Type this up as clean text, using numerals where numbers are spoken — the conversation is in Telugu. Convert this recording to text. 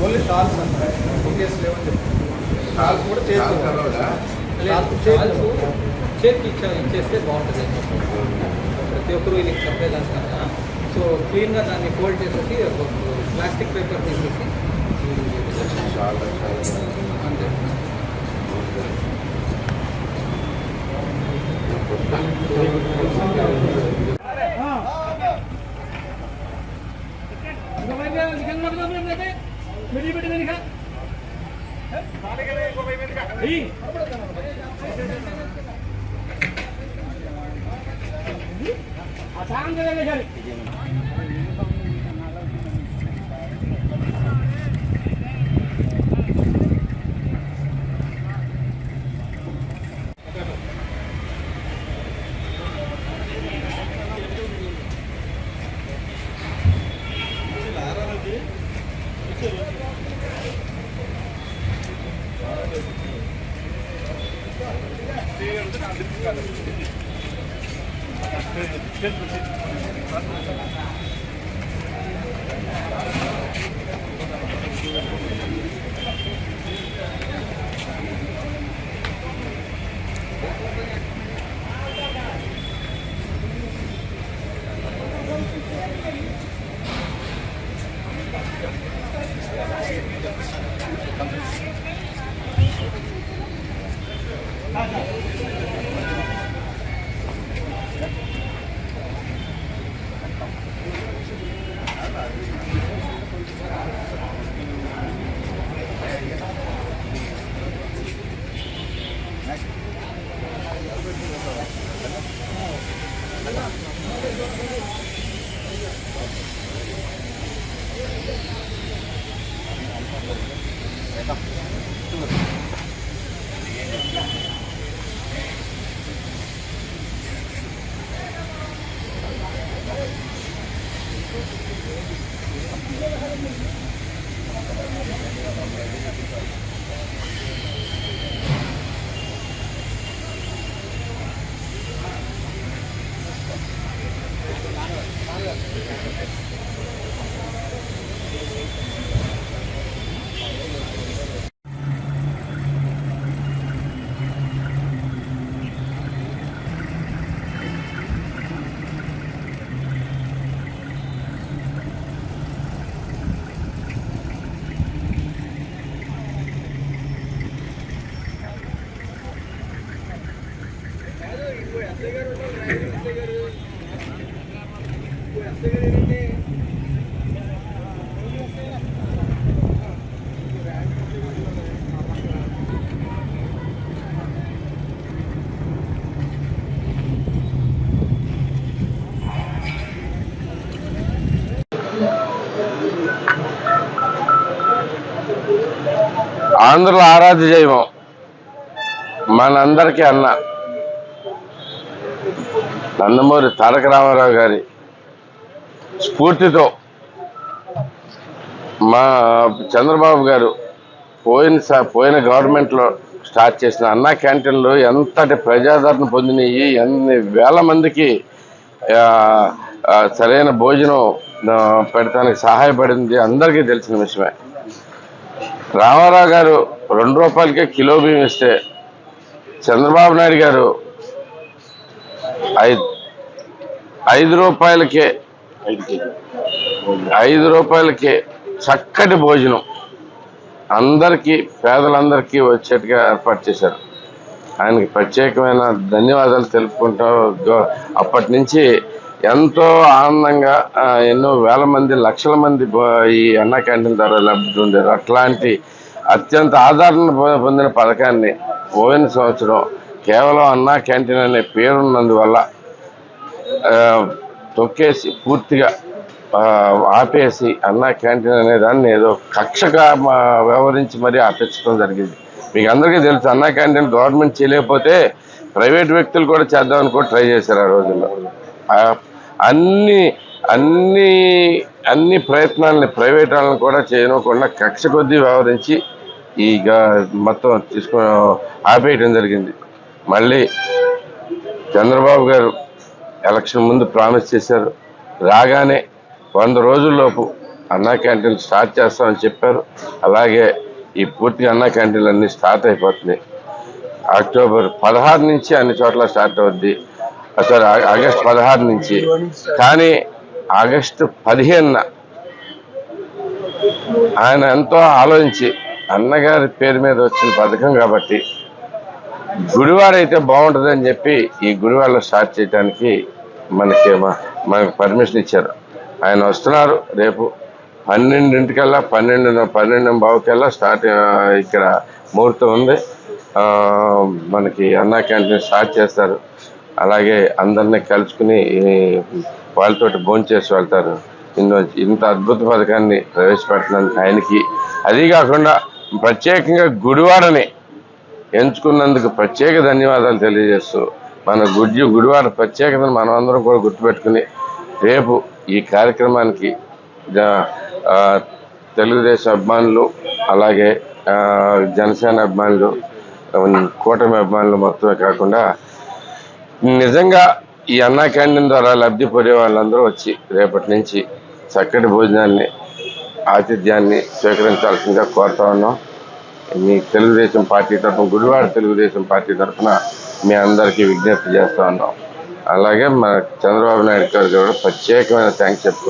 ఓన్లీ షాల్స్ బుకేస్ లేవని షాల్స్ కూడా చేతికి ఇచ్చేస్తే బాగుంటుంది. ప్రతి ఒక్కరు ఇది చెప్పేదాన్ని కదా. సో క్లీన్గా దాన్ని ఫోల్డ్ చేసేసి ప్లాస్టిక్ పేపర్ తీసేసి అంతే. ఆంధ్రుల ఆరాధ్య దైవం మనందరికీ అన్న నందమూరి తారక రామారావు గారి స్ఫూర్తితో మా చంద్రబాబు గారు పోయిన గవర్నమెంట్లో స్టార్ట్ చేసిన అన్నా క్యాంటీన్లు ఎంతటి ప్రజాదరణ పొందినవి, ఎన్ని వేల మందికి సరైన భోజనం పెడతానికి సహాయపడింది అందరికీ తెలిసిన విషయమే. రామారావు గారు 2 రూపాయలకే కిలో బియ్యం ఇస్తే చంద్రబాబు నాయుడు గారు 5 రూపాయలకే చక్కటి భోజనం అందరికీ, పేదలందరికీ వచ్చేట్టుగా ఏర్పాటు చేశారు. ఆయనకి ప్రత్యేకమైన ధన్యవాదాలు తెలుపుకుంటూ అప్పటి నుంచి ఎంతో ఆనందంగా ఎన్నో వేల మంది, లక్షల మంది ఈ అన్నా క్యాంటీన్ ద్వారా లబ్ధి పొందారు. అట్లాంటి అత్యంత ఆదరణ పొందిన పథకాన్ని పోయిన సంవత్సరం కేవలం అన్నా క్యాంటీన్ అనే పేరున్నందువల్ల తొక్కేసి పూర్తిగా ఆపేసి అన్నా క్యాంటీన్ అనే దాన్ని ఏదో కక్షగా వ్యవహరించి మరీ ఆపించడం జరిగింది. మీకు అందరికీ తెలుసు, అన్నా క్యాంటీన్ గవర్నమెంట్ చేయలేకపోతే ప్రైవేట్ వ్యక్తులు కూడా చేద్దామని కూడా ట్రై చేశారు ఆ రోజుల్లో. అన్ని ప్రయత్నాలని ప్రైవేట్ వాళ్ళని కూడా చేయకుండా కక్ష కొద్దీ వ్యవహరించి మొత్తం ఆపేయడం జరిగింది. మళ్ళీ చంద్రబాబు గారు ఎలక్షన్ ముందు ప్రామిస్ చేశారు, రాగానే 100 రోజుల్లోపు అన్నా క్యాంటీన్ స్టార్ట్ చేస్తామని చెప్పారు. అలాగే ఈ పూర్తిగా అన్నా క్యాంటీన్లు అన్నీ స్టార్ట్ అయిపోతున్నాయి. అక్టోబర్ 16 నుంచి అన్ని చోట్ల స్టార్ట్ అవుద్ది. సారీ, ఆగస్టు 16 నుంచి. కానీ ఆగస్టు 15న ఆయన ఎంతో ఆలోచించి అన్నగారి పేరు మీద వచ్చిన పథకం కాబట్టి గుడివాడ అయితే బాగుంటుందని చెప్పి ఈ గుడివాడలో స్టార్ట్ చేయడానికి మనకి పర్మిషన్ ఇచ్చారు. ఆయన వస్తున్నారు. రేపు 12:00కల్లా 12:15 స్టార్ట్ ఇక్కడ ముహూర్తం ఉంది. మనకి అన్నా క్యాంటీన్ స్టార్ట్ చేస్తారు. అలాగే అందరినీ కలుసుకుని వాళ్ళతోటి భోంచేసి వెళ్తారు. ఇంత అద్భుత పథకాన్ని ప్రవేశపెట్టినందుకు ఆయనకి, అది కాకుండా ప్రత్యేకంగా గుడివాడని ఎంచుకున్నందుకు ప్రత్యేక ధన్యవాదాలు తెలియజేస్తూ మన గుడివాడ ప్రత్యేకతను మనం అందరం కూడా గుర్తుపెట్టుకుని రేపు ఈ కార్యక్రమానికి తెలుగుదేశం అభిమానులు, అలాగే జనసేన అభిమానులు, కూటమి అభిమానులు మొత్తమే కాకుండా నిజంగా ఈ అన్నా క్యాంటీన్ ద్వారా లబ్ధి పొందే వాళ్ళందరూ వచ్చి రేపటి నుంచి చక్కటి భోజనాన్ని, ఆతిథ్యాన్ని స్వీకరించాల్సిందిగా కోరుతా ఉన్నాం. మీ తెలుగుదేశం పార్టీ తరఫున, గుడివాడ తెలుగుదేశం పార్టీ తరఫున మీ అందరికీ విజ్ఞప్తి చేస్తూ ఉన్నాం. అలాగే మన చంద్రబాబు నాయుడు గారు కూడా ప్రత్యేకమైన థ్యాంక్స్ చెప్పుకుంటాం.